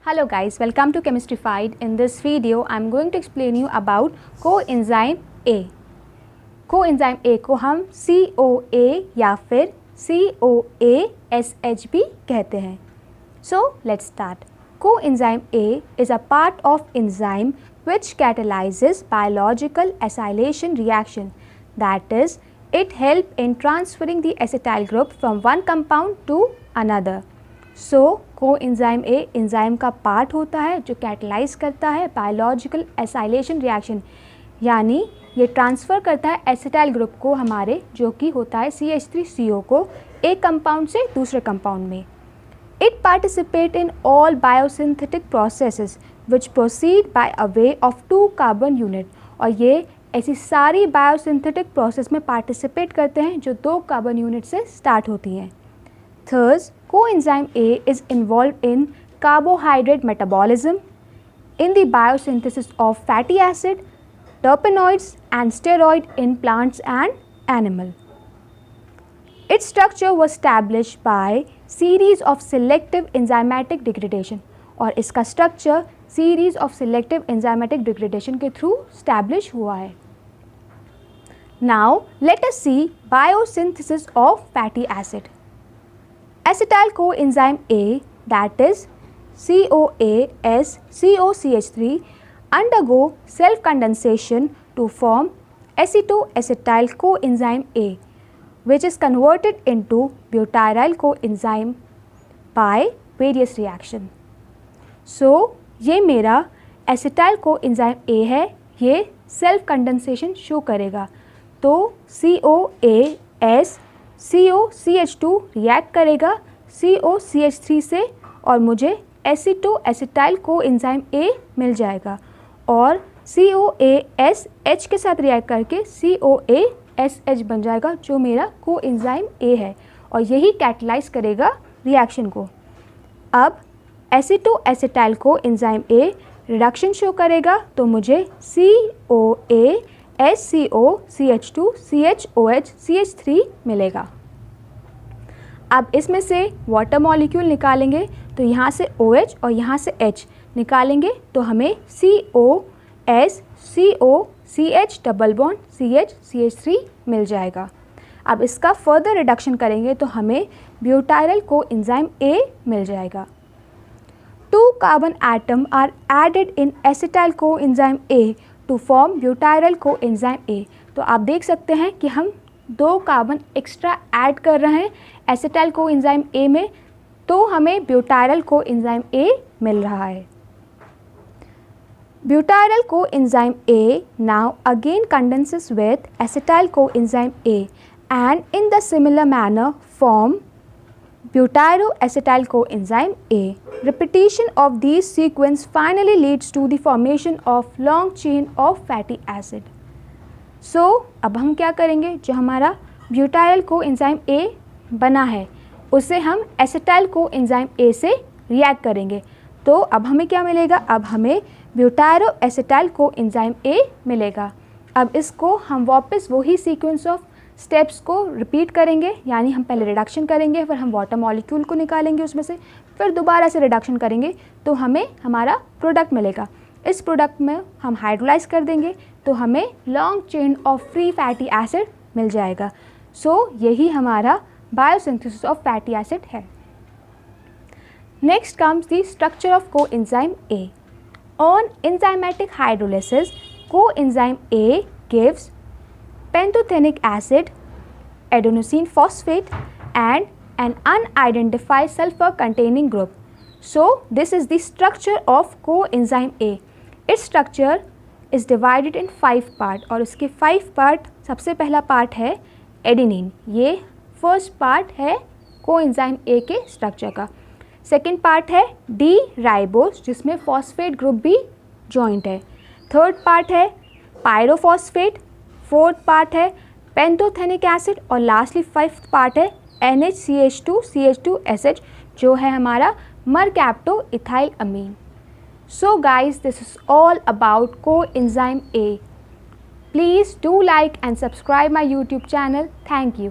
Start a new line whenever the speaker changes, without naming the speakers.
Hello guys, welcome to Chemistryfied. In this video, I am going to explain you about coenzyme A. coenzyme A को हम CoA या फिर CoASH भी कहते हैं. So let's start. Coenzyme A is a part of enzyme which catalyzes biological acylation reaction. That is, it helps in transferring the acetyl group from one compound to another. So coenzyme A enzyme का part होता है जो catalyse करता है biological acylation reaction, यानी ये transfer करता है एसिटाइल ग्रुप को हमारे जो कि होता है CH3CO को एक कंपाउंड से दूसरे कंपाउंड में. It participate in all biosynthetic processes which proceed bye a way of 2 carbon unit. और ये ऐसी सारी बायोसिंथेटिक प्रोसेस में पार्टिसिपेट करते हैं जो 2 कार्बन यूनिट से स्टार्ट होती हैं. Thus, coenzyme A is involved in carbohydrate metabolism, in the biosynthesis of fatty acid, terpenoids and steroid in plants and animal. Its structure was established by series of selective enzymatic degradation. और इसका structure series of selective enzymatic degradation के through establish हुआ है. Now, let us see biosynthesis of fatty acid. Acetyl coenzyme A, that is CoAs COCH3, undergo self-condensation to form acetoacetyl coenzyme A, which is converted into butyryl coenzyme by various reaction. So, ये मेरा acetyl coenzyme A है, ये self condensation show करेगा. तो CoAs COCH2 react करेगा COCH3 से और मुझे एसिटोएसिटाइल कोएंजाइम A मिल जाएगा और CoASH के साथ रिएक्ट करके CoASH बन जाएगा जो मेरा कोएंजाइम A है और यही कैटलाइज करेगा रिएक्शन को. अब एसिटोएसिटाइल कोएंजाइम A रिडक्शन शो करेगा तो मुझे CoA SCO CH2 CHOH CH3 मिलेगा. अब इसमें से वाटर मॉलिक्यूल निकालेंगे तो यहाँ से OH और यहाँ से H निकालेंगे तो हमें COS CO CH double bond CH CH3 मिल जाएगा. अब इसका फर्दर रिडक्शन करेंगे तो हमें ब्यूटाइरल कोएंजाइम A मिल जाएगा. 2 carbon atom are added in acetyl coenzyme A to form butyryl coenzyme A. तो आप देख सकते हैं कि हम 2 कार्बन एक्स्ट्रा ऐड कर रहे हैं एसिटाइल कोएंजाइम A में, तो हमें ब्यूटाइरल कोएंजाइम A मिल रहा है. ब्यूटाइरल coenzyme A now again condenses with acetyl coenzyme A and in the similar manner form butyroacetyl coenzyme A. Repetition of these sequence finally leads to the formation of long chain of fatty acid. So, अब हम क्या करेंगे, जो हमारा butyl coenzyme A बना है उसे हम एसिटाइल कोएंजाइम A से रिएक्ट करेंगे. तो अब हमें क्या मिलेगा, अब हमें ब्यूटायरोएसिटाइल कोएंजाइम A मिलेगा. अब इसको हम वापस वही सीक्वेंस ऑफ स्टेप्स को रिपीट करेंगे, यानी हम पहले रिडक्शन करेंगे, फिर हम वाटर मॉलिक्यूल को निकालेंगे उसमें से, फिर दोबारा से रिडक्शन करेंगे तो हमें हमारा प्रोडक्ट मिलेगा. इस प्रोडक्ट में हम हाइड्रोलाइज कर देंगे तो हमें long chain of free fatty acid मिल जाएगा. सो यही हमारा बायोसिंथेसिस ऑफ फैटी एसिड है. Next comes the structure of coenzyme A. On enzymatic hydrolysis coenzyme A gives pantothenic acid, adenosine phosphate and an unidentified sulfur containing group. So this is the structure of coenzyme A. Its structure is divided in 5 part और उसके 5 part, सबसे पहला part है adenine. ये first part है coenzyme A के structure का. Second part है डी राइबोस जिसमें फॉस्फेट ग्रुप भी जॉइंट है. थर्ड पार्ट है पायरोफॉस्फेट. फोर्थ पार्ट है पेंटोथेनिक एसिड और लास्टली 5th पार्ट है NHCH2 CH2SH जो है हमारा mercapto ethyl amine. So guys, this is all about coenzyme A. Please do like and subscribe my YouTube channel. Thank you.